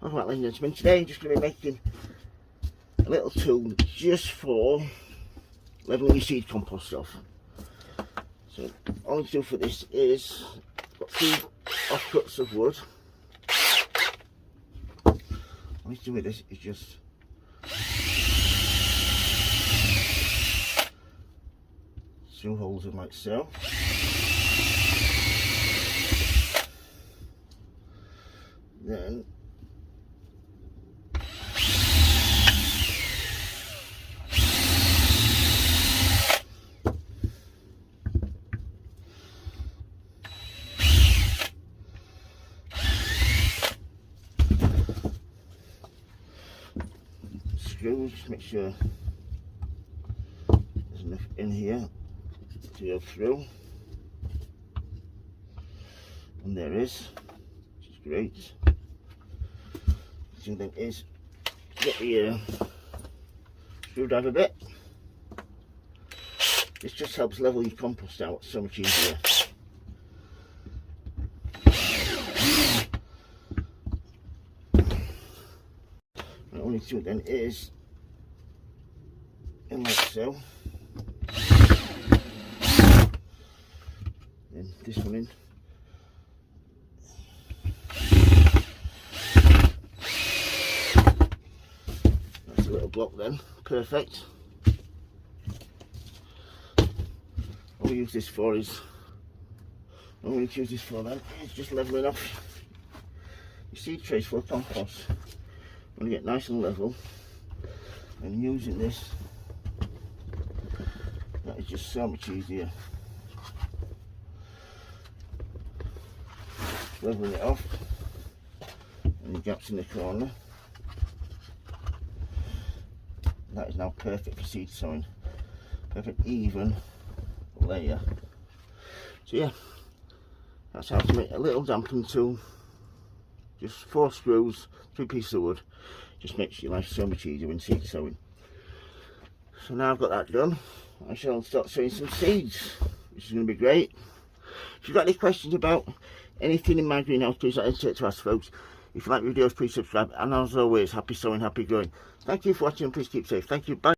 Alright, ladies and gentlemen, today I'm just going to be making a little tool just for levelling your seed compost off. So all I need to do for this is, I've got 2 offcuts of wood. All I need to do with this is just screw holes in like so. Then screws, just make sure there's enough in here to go through, and there is, which is great. The thing then is get the screwdriver bit. This just helps level your compost out so much easier. What I need to do then is, and like so, then this one in. That's a little block then, perfect. All we use this for is, all we need to use this for then is just levelling off your seed trays full of compost. Want to get nice and level, and using this, that is just so much easier. Leveling it off, and the gaps in the corner. That is now perfect for seed sowing. Perfect even layer. So yeah, that's how to make a little dampening tool. Just 4 screws, 3 pieces of wood. Just makes your life so much easier when seed sowing. So now I've got that done, I shall start sowing some seeds, which is going to be great. If you've got any questions about anything in my greenhouse, please don't hesitate to ask, folks. If you like videos, please subscribe, and as always, happy sowing, happy growing. Thank you for watching, and please keep safe. Thank you, bye.